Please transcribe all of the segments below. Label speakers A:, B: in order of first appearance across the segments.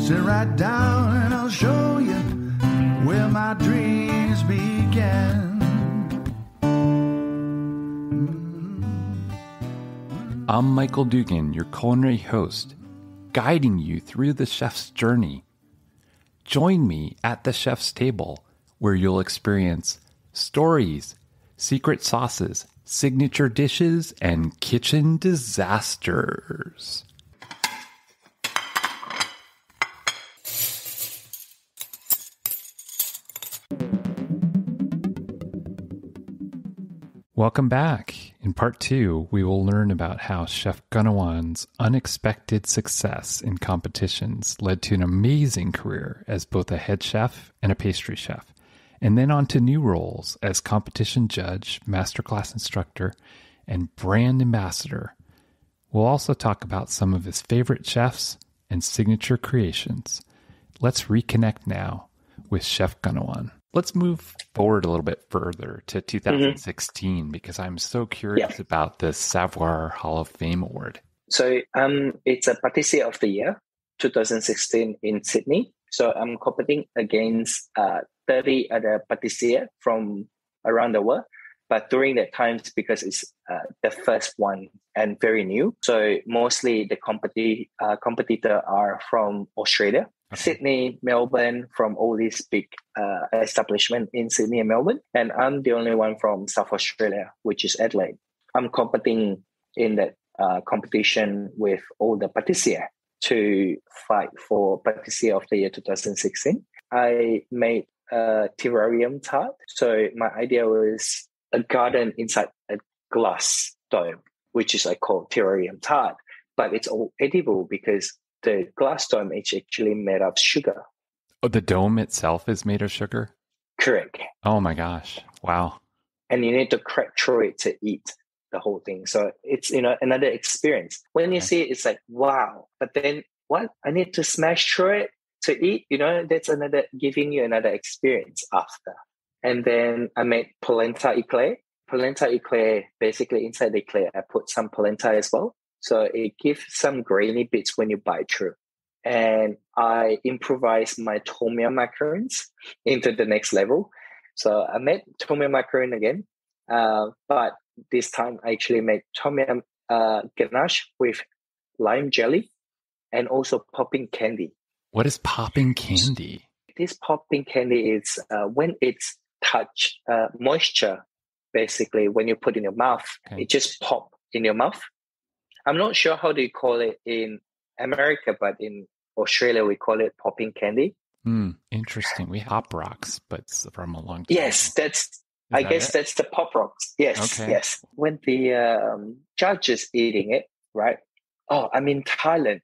A: Sit right down and I'll show you where my dreams began.
B: I'm Michael Dugan, your culinary host, guiding you through the chef's journey. Join me at the chef's table, where you'll experience stories, secret sauces, signature dishes, and kitchen disasters. Welcome back. In part 2, we will learn about how Chef Gunawan's unexpected success in competitions led to an amazing career as both a head chef and a pastry chef, and then on to new roles as competition judge, masterclass instructor, and brand ambassador. We'll also talk about some of his favorite chefs and signature creations. Let's reconnect now with Chef Gunawan. Let's move forward a little bit further to 2016 because I'm so curious about the Savoir Hall of Fame award.
C: So it's a Pâtissier of the Year, 2016 in Sydney. So I'm competing against 30 other pâtissiers from around the world. But during that time, because it's the first one and very new, so mostly the competitor are from Australia, Sydney, Melbourne, from all these big establishments in Sydney and Melbourne. And I'm the only one from South Australia, which is Adelaide. I'm competing in that competition with all the pâtissiers to fight for Pâtissier of the Year 2016. I made a terrarium tart. So my idea was a garden inside a glass dome, which is I call terrarium tart, but it's all edible because the glass dome is actually made of sugar.
B: Oh, the dome itself is made of sugar?
C: Correct.
B: Oh my gosh. Wow.
C: And you need to crack through it to eat the whole thing. So it's, another experience. When you see it, it's like, wow. But then what? I need to smash through it to eat, that's giving you another experience after. And then I made polenta eclair. Polenta eclair, basically inside the eclair, I put some polenta as well. So it gives some grainy bits when you bite through. And I improvised my tom yum macarons into the next level. So I made tom yum macaron again. But this time I actually made tom yum ganache with lime jelly and also popping candy.
B: What is popping candy?
C: This popping candy is when it's touch moisture, basically when you put in your mouth, it just pop in your mouth. I'm not sure how they call it in America, but in Australia we call it popping candy.
B: Interesting. We Pop Rocks, but it's from a long time.
C: Yes, that's the Pop Rocks. Yes, yes. When the judge is eating it, right? Oh, I'm in Thailand,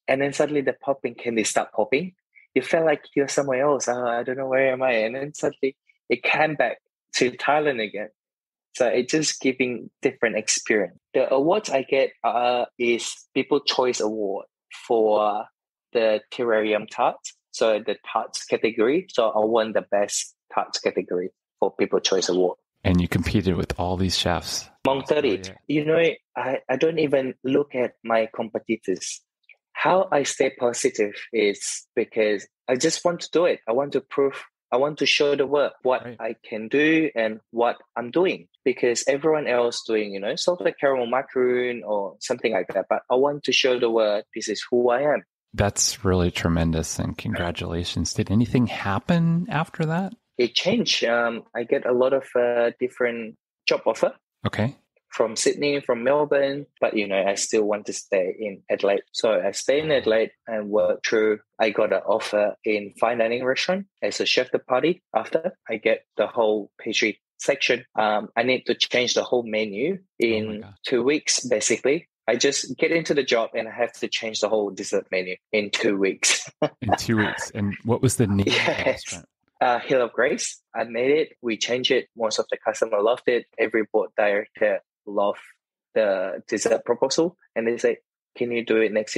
C: and then suddenly the popping candy start popping. You feel like you're somewhere else. I don't know where am I, and then suddenly it came back to Thailand again. So it's just giving different experience. The awards I get is People Choice Award for the terrarium tart. So the tarts category. So I won the best tarts category for People Choice Award.
B: And you competed with all these chefs.
C: Among 30. I don't even look at my competitors. How I stay positive is because I just want to do it. I want to prove. I want to show the world what I can do and what I'm doing, because everyone else doing, salted caramel macaroon or something like that. But I want to show the world this is who I am.
B: That's really tremendous, and congratulations. Did anything happen after that?
C: It changed. I get a lot of different job offer.
B: Okay.
C: From Sydney, from Melbourne, but I still want to stay in Adelaide. So I stay in Adelaide and work through. I got an offer in fine dining restaurant as a chef de partie. After I get the whole pastry section, I need to change the whole menu in 2 weeks. Basically, I just get into the job and I have to change the whole dessert menu in 2 weeks.
B: In 2 weeks, and what was the name of the restaurant?
C: Hill of Grace. I made it. We changed it. Most of the customer loved it. Every board director loved the dessert proposal, and they say, "Can you do it next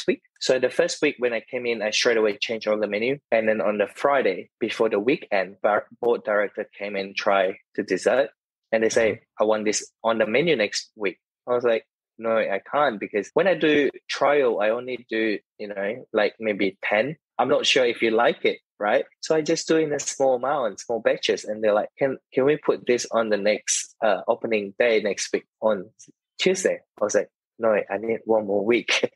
C: week?" So the first week when I came in, I straight away changed all the menu, and then on the Friday before the weekend, board director came and tried the dessert, and they say, "I want this on the menu next week." I was like, no, I can't, because when I do trial, I only do, like maybe 10. I'm not sure if you like it, right? So I just do in a small amount, small batches. And they're like, can we put this on the next opening day next week on Tuesday? I was like, no, I need one more week.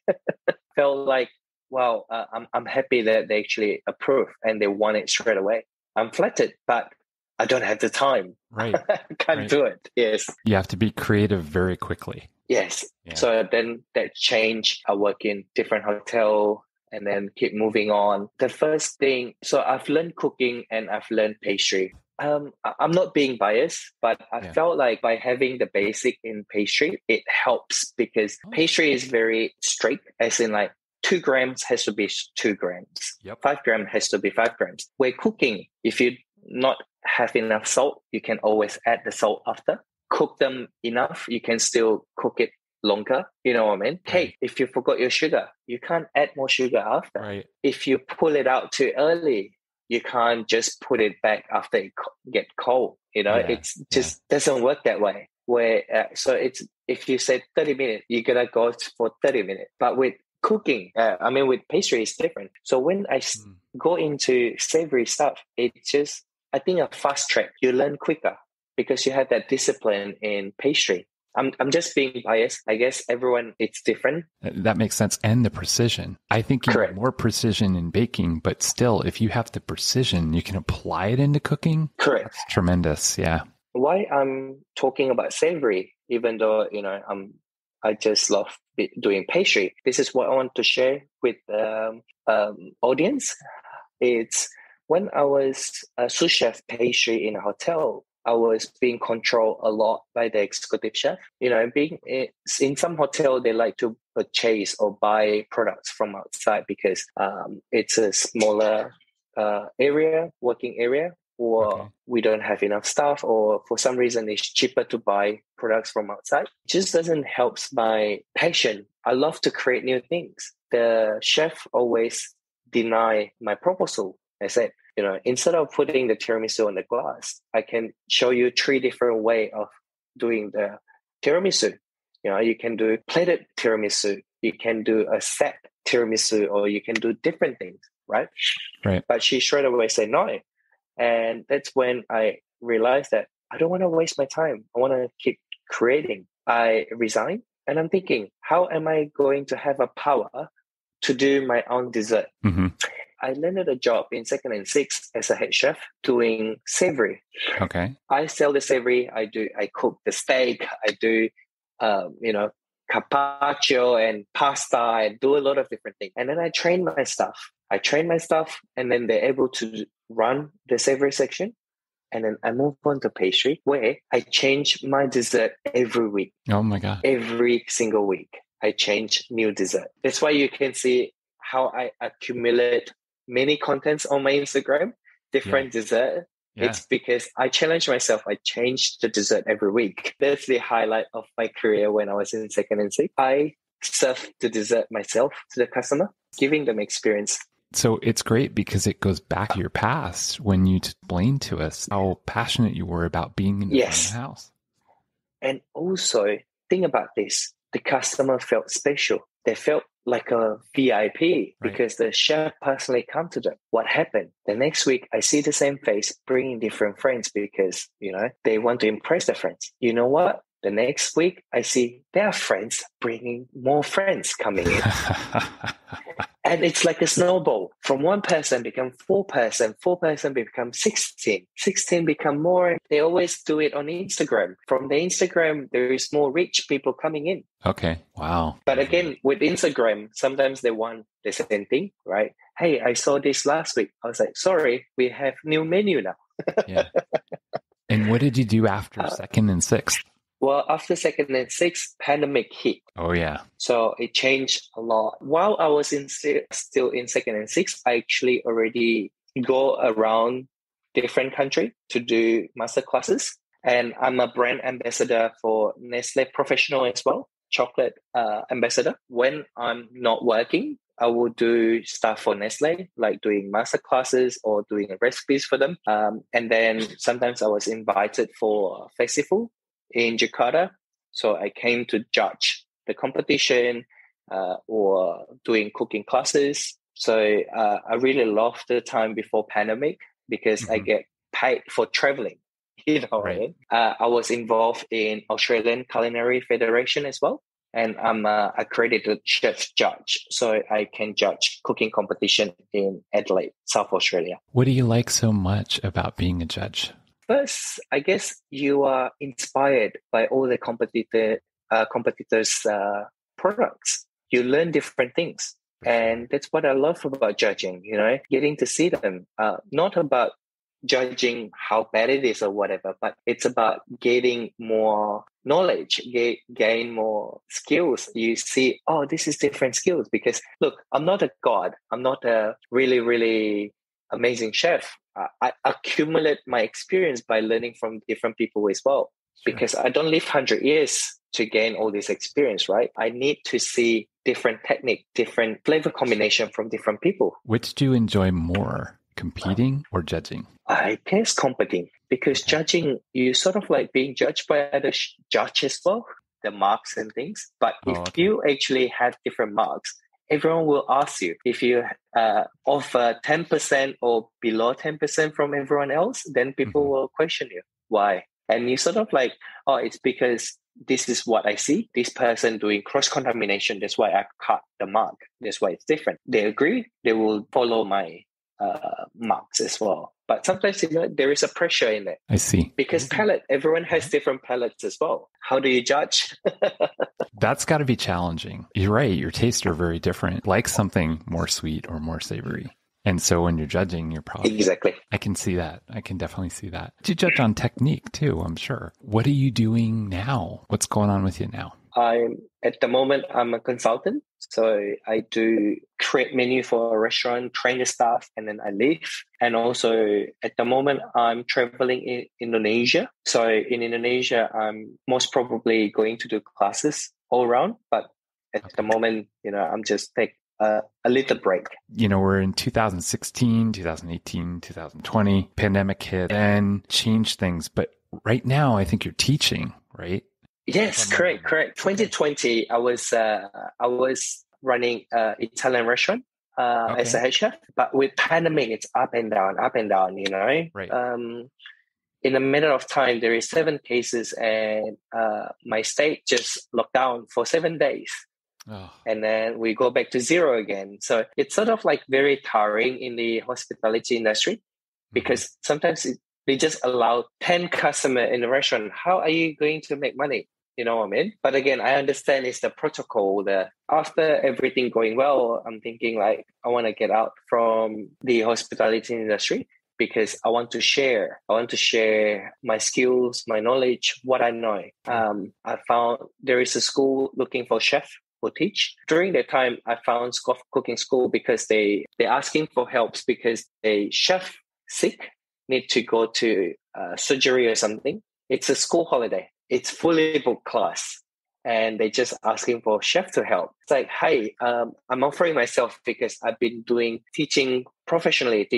C: Felt like, wow, I'm happy that they actually approve and they want it straight away. I'm flattered, but I don't have the time.
B: Right.
C: Can't do it. Yes.
B: You have to be creative very quickly.
C: Yes.
B: Yeah.
C: So then that changed. I work in different hotel and then keep moving on. The first thing, so I've learned cooking and I've learned pastry. I'm not being biased, but I felt like by having the basic in pastry, it helps, because pastry is very strict, as in like 2 grams has to be 2 grams.
B: Yep.
C: 5 grams has to be 5 grams. Where cooking, if you not have enough salt, you can always add the salt after. Cook them enough, you can still cook it longer. You know what I mean? Cake, if you forgot your sugar, you can't add more sugar after.
B: Right. If
C: you pull it out too early, you can't just put it back after it get cold. It just doesn't work that way. So it's, if you say 30 minutes, you're gonna go for 30 minutes. But with cooking, with pastry, it's different. So when I go into savory stuff, it's just, I think, a fast track. You learn quicker because you have that discipline in pastry. I'm just being biased. I guess everyone, it's different.
B: That makes sense. And the precision. I think you need more precision in baking, but still, if you have the precision, you can apply it into cooking.
C: Correct.
B: That's tremendous. Yeah.
C: Why I'm talking about savory, even though, I just love doing pastry. This is what I want to share with the audience. It's when I was a sous chef pastry in a hotel, I was being controlled a lot by the executive chef. Being in some hotel, they like to purchase or buy products from outside because it's a smaller working area, or we don't have enough staff, or for some reason it's cheaper to buy products from outside. It just doesn't help my passion. I love to create new things. The chef always deny my proposal. I said, instead of putting the tiramisu on the glass, I can show you 3 different ways of doing the tiramisu. You can do plated tiramisu, you can do a set tiramisu, or you can do different things, right?
B: Right.
C: But she straight away said no. And that's when I realized that I don't want to waste my time. I want to keep creating. I resigned, and I'm thinking, how am I going to have a power to do my own dessert?
B: Mm-hmm.
C: I landed a job in 2nd and 6th as a head chef doing savory.
B: Okay.
C: I sell the savory. I cook the steak. I do, carpaccio and pasta. I do a lot of different things. And then I train my staff. And then they're able to run the savory section. And then I move on to pastry, where I change my dessert every week.
B: Oh my God.
C: Every single week, I change new dessert. That's why you can see how I accumulate many contents on my Instagram, different dessert. Yeah. It's because I challenge myself. I change the dessert every week. That's the highlight of my career when I was in 2nd and 6th. I serve the dessert myself to the customer, giving them experience.
B: So it's great because it goes back to your past when you explained to us how passionate you were about being in the front of the house.
C: And also, think about this. The customer felt special. They felt like a VIP because the chef personally come to them. What happened? The next week, I see the same face bringing different friends because, they want to impress their friends. You know what? The next week, I see their friends bringing more friends coming in. And it's like a snowball. From 1 person become 4 person, 4 person become 16, 16 become more. They always do it on Instagram. From the Instagram, there is more rich people coming in.
B: Okay. Wow.
C: But again, with Instagram, sometimes they want the same thing, right? Hey, I saw this last week. I was like, sorry, we have new menu now.
B: Yeah. And what did you do after 2nd and 6th?
C: Well, after 2nd and 6th, pandemic hit.
B: Oh, yeah.
C: So it changed a lot. While I was still in 2nd and 6th, I actually already go around different country to do master classes. And I'm a brand ambassador for Nestle Professional as well, chocolate ambassador. When I'm not working, I will do stuff for Nestle, like doing master classes or doing recipes for them. And then sometimes I was invited for a festival in Jakarta. So I came to judge the competition or doing cooking classes. So I really loved the time before pandemic because I get paid for traveling. You know what I mean? I was involved in Australian Culinary Federation as well. And I'm an accredited chef judge. So I can judge cooking competition in Adelaide, South Australia.
B: What do you like so much about being a judge?
C: First, I guess you are inspired by all the competitors' products. You learn different things. And that's what I love about judging, you know, getting to see them. Not about judging how bad it is or whatever, but it's about getting more knowledge, gain more skills. You see, oh, this is different skills. Because look, I'm not a god. I'm not a really, really amazing chef. I accumulate my experience by learning from different people as well. Sure. Because I don't live 100 years to gain all this experience, right? I need to see different technique, different flavor combination from different people.
B: Which do you enjoy more, competing or judging?
C: I guess competing, because judging, you sort of like being judged by other judges as well, the marks and things. But if you actually have different marks, everyone will ask you if you offer 10% or below 10% from everyone else, then people will question you. Why? And you sort of like, oh, it's because this is what I see. This person doing cross-contamination. That's why I cut the mark. That's why it's different. They agree. They will follow my marks as well. But sometimes, you know, there is a pressure in it.
B: I see.
C: Because palate, everyone has different palates as well. How do you judge?
B: That's got to be challenging. You're right. Your tastes are very different. Like something more sweet or more savory. And so when you're judging, you're probably...
C: Exactly.
B: I can see that. I can definitely see that. You judge on technique too, I'm sure. What are you doing now? What's going on with you now?
C: At the moment, I'm a consultant. So I do create menu for a restaurant, train the staff, and then I leave. And also at the moment, I'm traveling in Indonesia. So in Indonesia, I'm most probably going to do classes all around. But at the moment, you know, I'm just taking a little break.
B: You know, we're in 2016, 2018, 2020, pandemic hit and changed things. But right now, I think you're teaching, right?
C: Yes, correct. 2020, I was running an Italian restaurant as a head chef. But with pandemic, it's up and down, you know.
B: Right.
C: In a matter of time, there is 7 cases and my state just locked down for 7 days. Oh. And then we go back to 0 again. So it's sort of like very tiring in the hospitality industry because sometimes they just allow 10 customers in the restaurant. How are you going to make money? You know what I mean? But again, I understand it's the protocol that after everything going well, I'm thinking like, I want to get out from the hospitality industry because I want to share my skills, my knowledge, what I know. I found there is a school looking for chef who teach. During that time, I found cooking school because they're asking for helps because a chef sick need to go to surgery or something. It's a school holiday. It's fully booked class. And they just asking for chef to help. It's like, hey, I'm offering myself because I've been teaching professionally,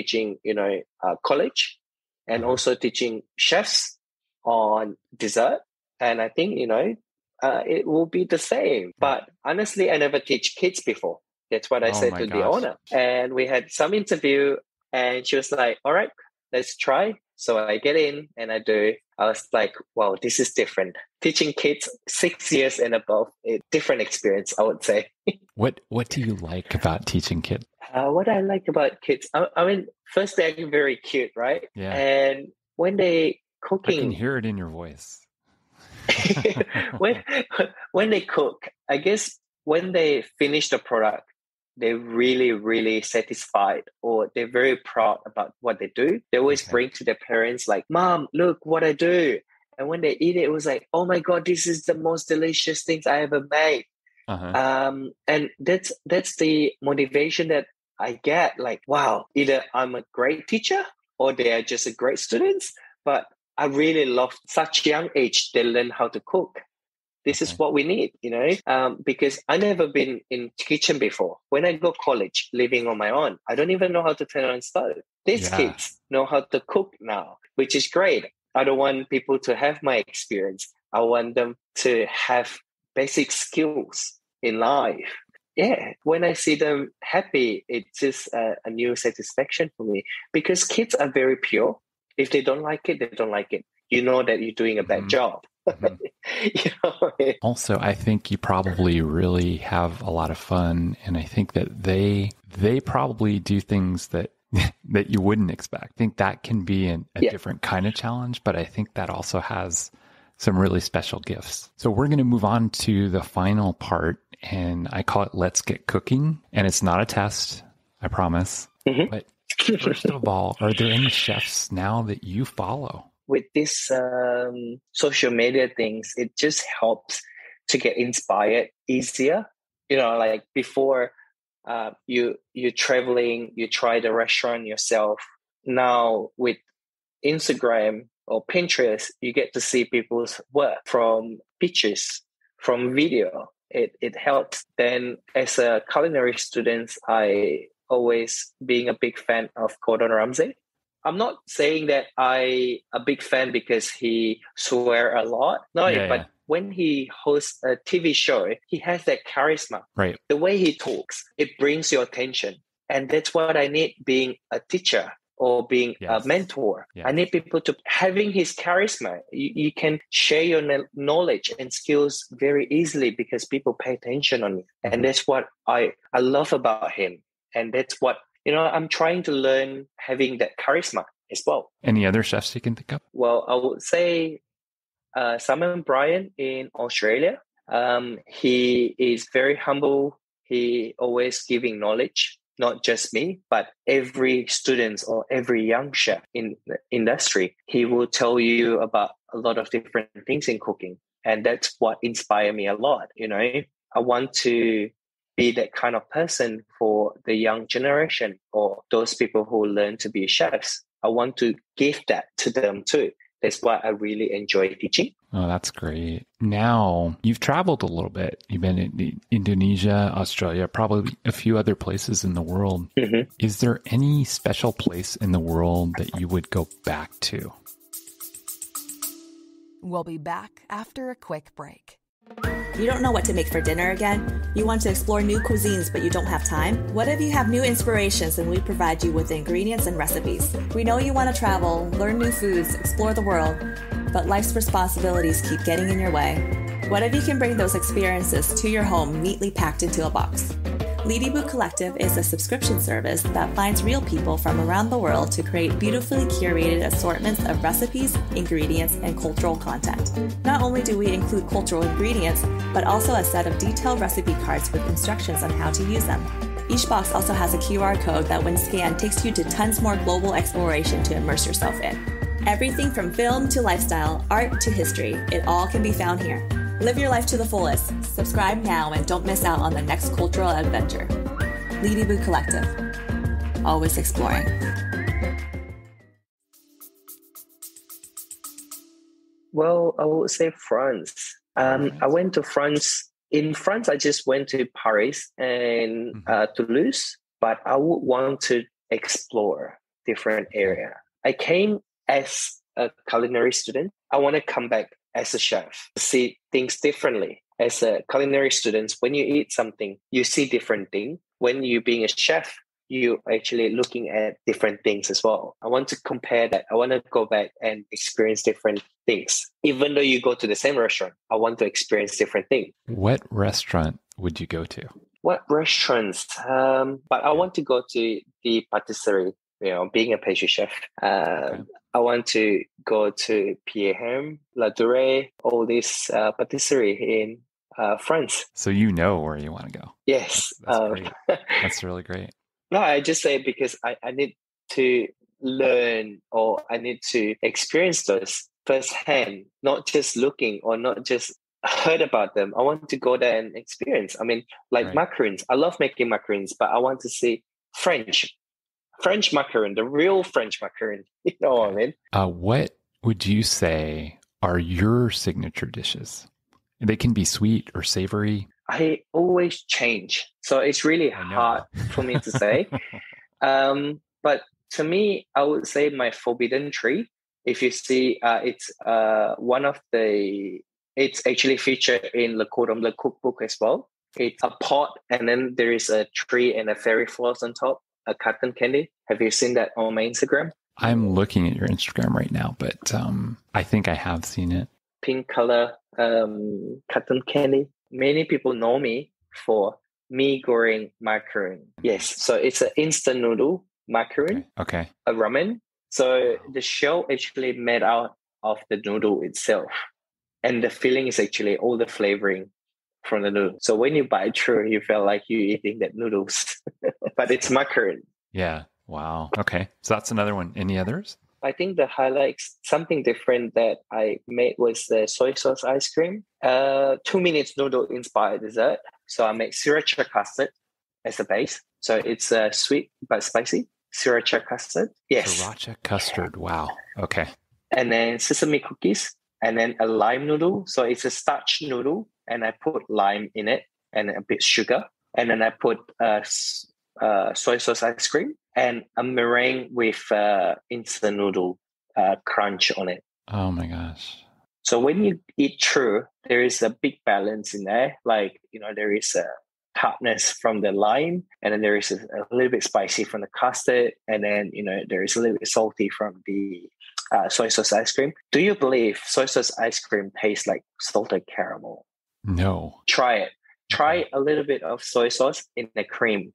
C: college and also teaching chefs on dessert. And I think, it will be the same. But honestly, I never teach kids before. That's what I said to the owner. And we had some interview and she was like, all right, let's try. So I get in and I do. I was like, wow, this is different. Teaching kids 6 years and above, a different experience, I would say.
B: What do you like about teaching kids?
C: What I like about kids, I mean, first they're very cute, right?
B: Yeah.
C: And when they cooking...
B: I can hear it in your voice.
C: when they cook, I guess when they finish the product, they're really, really satisfied or they're very proud about what they do. They always bring to their parents like, Mom, look what I do. And when they eat it, it was like, oh my God, this is the most delicious things I ever made. And that's the motivation that I get. Like, wow, either I'm a great teacher or they are just a great students. But I really love such young age, they learn how to cook. This is what we need, because I never been in kitchen before. When I go college, living on my own, I don't even know how to turn on stove. These kids know how to cook now, which is great. I don't want people to have my experience. I want them to have basic skills in life. Yeah, when I see them happy, it's just a new satisfaction for me because kids are very pure. If they don't like it, they don't like it. You know that you're doing a bad job. You know?
B: Also, I think you probably really have a lot of fun, and I think that they probably do things that that you wouldn't expect. I think that can be a different kind of challenge, but I think that also has some really special gifts. So we're going to move on to the final part, and I call it Let's Get Cooking. And it's not a test, I promise. But first of all, are there any chefs now that you follow?
C: With this social media things, it just helps to get inspired easier. You know, like before, you're traveling, you try the restaurant yourself. Now with Instagram or Pinterest, you get to see people's work from pictures, from video. It helps. Then as a culinary student, I always being a big fan of Gordon Ramsay. I'm not saying that I a big fan because he swear a lot. No, but when he hosts a TV show, he has that charisma.
B: Right.
C: The way he talks, it brings your attention. And that's what I need being a teacher or being a mentor. I need people to having his charisma. You can share your knowledge and skills very easily because people pay attention on you. And that's what I love about him. And that's what, you know, I'm trying to learn having that charisma as well.
B: Any other chefs you can think of?
C: Well, I would say Simon Bryan in Australia. He is very humble. He always giving knowledge, not just me, but every student or every young chef in the industry. He will tell you about a lot of different things in cooking. And that's what inspired me a lot. You know, I want to be that kind of person for the young generation or those people who learn to be chefs. I want to give that to them too. That's why I really enjoy teaching.
B: Oh, that's great. Now, you've traveled a little bit. You've been in Indonesia, Australia, probably a few other places in the world. Is there any special place in the world that you would go back to?
D: We'll be back after a quick break.
E: You don't know what to make for dinner again? You want to explore new cuisines but you don't have time? What if you have new inspirations and we provide you with the ingredients and recipes? We know you want to travel, learn new foods, explore the world, but life's responsibilities keep getting in your way. What if you can bring those experiences to your home neatly packed into a box? Ladybug Collective is a subscription service that finds real people from around the world to create beautifully curated assortments of recipes, ingredients, and cultural content. Not only do we include cultural ingredients, but also a set of detailed recipe cards with instructions on how to use them. Each box also has a QR code that when scanned takes you to tons more global exploration to immerse yourself in. Everything from film to lifestyle, art to history, it all can be found here. Live your life to the fullest. Subscribe now and don't miss out on the next cultural adventure. Ladybug Collective. Always exploring.
C: Well, I would say France. I went to France. In France, I just went to Paris and Toulouse, but I would want to explore different area. I came as a culinary student. I want to come back as a chef, see things differently. As a culinary student, when you eat something, you see different things. When you're being a chef, you actually looking at different things as well. I want to compare that. I want to go back and experience different things. Even though you go to the same restaurant, I want to experience different things.
B: What restaurant would you go to?
C: What restaurants? But I want to go to the patisserie. You know, being a pastry chef, I want to go to Pierre, La Durée, all this patisserie in France.
B: So you know where you want to go.
C: Yes.
B: That's great. That's really great.
C: No, I just say because I need to learn or I need to experience those firsthand, not just looking or not just heard about them. I want to go there and experience. I mean, like macarons. I love making macarons, but I want to see French macaron, the real French macaron. You know what I mean?
B: What would you say are your signature dishes? They can be sweet or savory.
C: I always change. So it's really hard for me to say. But to me, I would say my forbidden tree. If you see, it's one of the It's actually featured in Le Cordon Bleu cookbook as well. It's a pot, and then there is a tree and a fairy floss on top, a cotton candy. Have you seen that on my Instagram?
B: I'm looking at your Instagram right now, but I think I have seen it.
C: Pink color cotton candy. Many people know me for mee goreng macaron. Yes, so it's an instant noodle macaron,
B: Okay.
C: a ramen. So the shell actually made out of the noodle itself. And the filling is actually all the flavoring from the noodle. So when you bite through, you feel like you're eating that noodles. But it's macaron.
B: Yeah. Wow. Okay. So that's another one. Any others?
C: I think the highlights, something different that I made was the soy sauce ice cream. 2 minutes noodle inspired dessert. So I make sriracha custard as a base. So it's sweet but spicy. Sriracha custard. Yes.
B: Sriracha custard. Wow. Okay.
C: And then sesame cookies. And then a lime noodle. So it's a starch noodle. And I put lime in it and a bit sugar. And then I put soy sauce ice cream and a meringue with instant noodle crunch on it.
B: Oh my gosh.
C: So when you eat through, there is a big balance in there. Like, there is a tartness from the lime, and then there is a little bit spicy from the custard. And then, there is a little bit salty from the soy sauce ice cream. Do you believe soy sauce ice cream tastes like salted caramel?
B: No.
C: Try it. Try a little bit of soy sauce in the cream.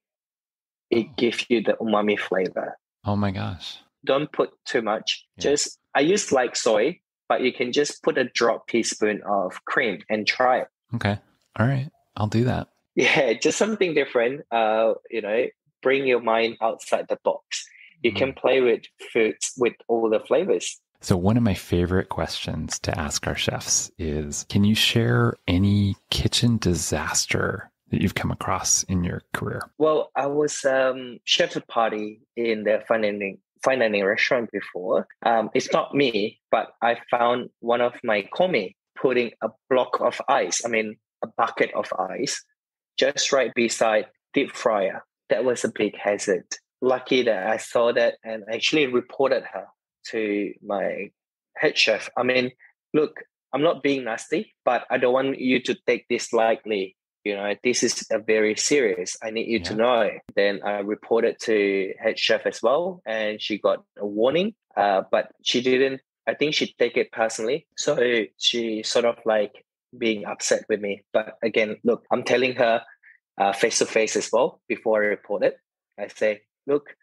C: It gives you the umami flavor.
B: Oh my gosh.
C: Don't put too much.
B: Yeah.
C: I use like soy, but you can just put a drop teaspoon of cream and try it.
B: Okay. All right. I'll do that.
C: Yeah, just something different. Bring your mind outside the box. You can play with foods with all the flavors.
B: So one of my favorite questions to ask our chefs is, can you share any kitchen disaster that you've come across in your career?
C: Well, I was chef at party in the fine dining restaurant before. It's not me, but I found one of my commis putting a bucket of ice, just right beside deep fryer. That was a big hazard. Lucky that I saw that and actually reported her to my head chef. Look, I'm not being nasty, but I don't want you to take this lightly. This is a very serious. I need you to know. Then I reported to head chef as well, and she got a warning. But she didn't. I think she take it personally. So she sort of like being upset with me. But again, look, I'm telling her face to face as well before I report it. I say, look,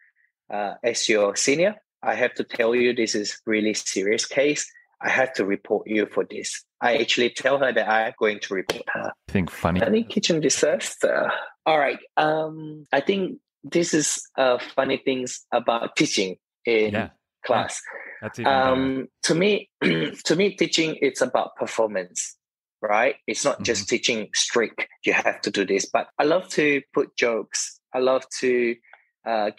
C: as your senior, I have to tell you this is really serious case. I have to report you for this. I actually tell her that I'm going to report her.
B: I think funny.
C: Any kitchen disaster. All right. I think this is funny things about teaching in class.
B: That's even
C: to me, teaching, it's about performance, right? It's not just teaching strict. You have to do this, but I love to put jokes. I love to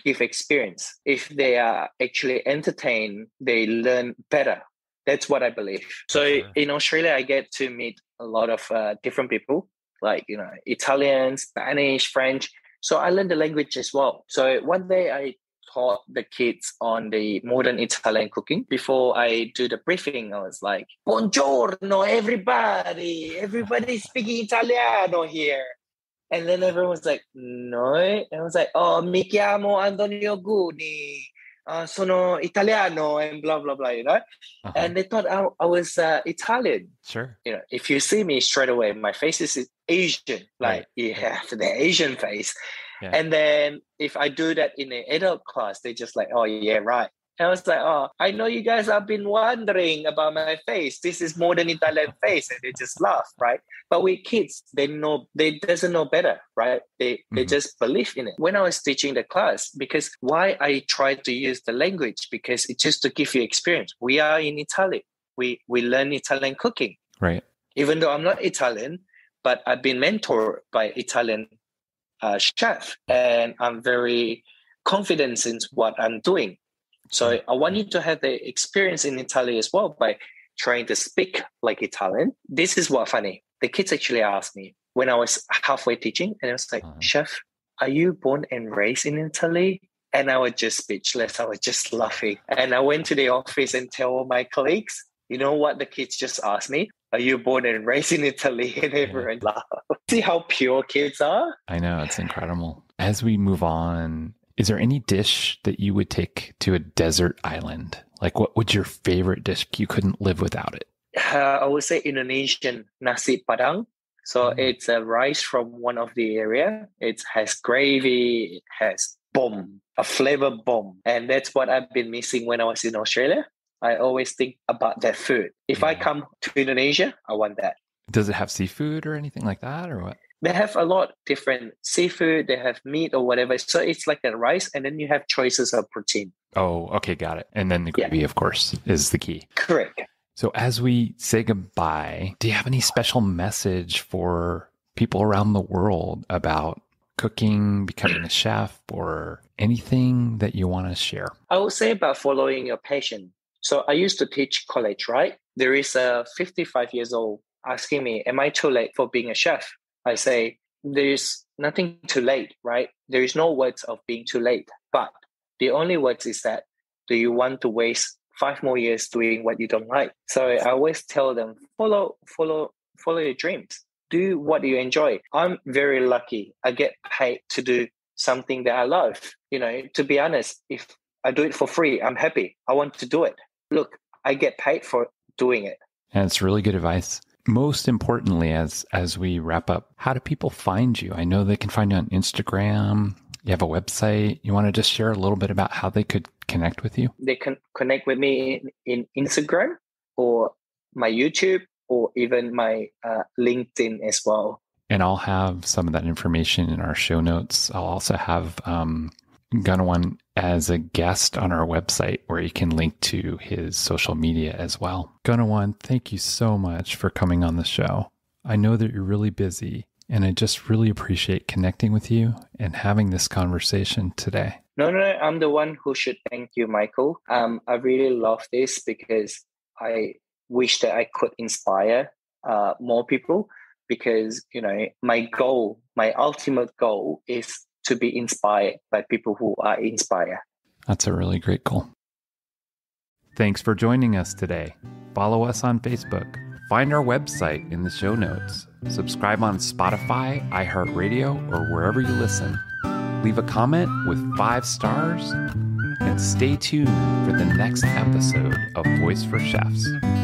C: give experience. If they are actually entertained, they learn better. That's what I believe. So in Australia, I get to meet a lot of different people, like, Italian, Spanish, French. So I learned the language as well. So one day I taught the kids on the modern Italian cooking. Before I do the briefing, I was like, buongiorno, everybody. Everybody's speaking Italiano here. And then everyone was like, no. And I was like, mi chiamo Antonio Guni. Sono Italiano and blah, blah, blah, And they thought I was Italian.
B: Sure.
C: If you see me straight away, my face is Asian. Like, you have the Asian face. Yeah. And then if I do that in an adult class, they just like, oh, yeah, right. And I was like, I know you guys have been wondering about my face. This is modern Italian face. And they just laugh, right? But with kids, they doesn't know better, right? They just believe in it. When I was teaching the class, because why I try to use the language, because it's just to give you experience. We are in Italy. We learn Italian cooking.
B: Right.
C: Even though I'm not Italian, but I've been mentored by Italian chef. And I'm very confident in what I'm doing. So I want you to have the experience in Italy as well by trying to speak like Italian. This is what funny. The kids actually asked me when I was halfway teaching, and I was like, Chef, are you born and raised in Italy? And I was just speechless. I was just laughing. And I went to the office and tell all my colleagues, you know what the kids just asked me? are you born and raised in Italy? And everyone laugh. See how pure kids are?
B: I know, it's incredible. As we move on, is there any dish that you would take to a desert island? Like, what would your favorite dish? You couldn't live without it.
C: I would say Indonesian nasi padang. So it's a rice from one of the area. It has gravy, it has bomb, a flavor bomb. And that's what I've been missing when I was in Australia. I always think about that food. If I come to Indonesia, I want that.
B: Does it have seafood or anything like that, or what?
C: They have a lot different seafood. They have meat or whatever. So it's like a rice, and then you have choices of protein.
B: Oh, okay, got it. And then the gravy, of course, is the key.
C: Correct.
B: So as we say goodbye, do you have any special message for people around the world about cooking, becoming a chef, or anything that you want to share?
C: I would say about following your passion. So I used to teach college, right? There is a 55 years old asking me, am I too late for being a chef? I say, there's nothing too late, right? There is no words of being too late. But the only words is that, do you want to waste 5 more years doing what you don't like? So I always tell them, follow your dreams. Do what you enjoy. I'm very lucky. I get paid to do something that I love. You know, to be honest, if I do it for free, I'm happy. I want to do it. Look, I get paid for doing it.
B: And it's really good advice. Most importantly, as we wrap up, how do people find you? I know they can find you on Instagram. You have a website. You want to just share a little bit about how they could connect with you?
C: They can connect with me in Instagram or my YouTube or even my LinkedIn as well.
B: And I'll have some of that information in our show notes. I'll also have Gunawan as a guest on our website where you can link to his social media as well. Gunawan, thank you so much for coming on the show. I know that you're really busy, and I just really appreciate connecting with you and having this conversation today.
C: No, I'm the one who should thank you, Michael. I really love this because I wish that I could inspire more people because, you know, my ultimate goal is to be inspired by people who are inspired.
B: That's a really great goal. Thanks for joining us today. Follow us on Facebook. Find our website in the show notes. Subscribe on Spotify, iHeartRadio, or wherever you listen. Leave a comment with 5 stars and stay tuned for the next episode of Voice4Chefs.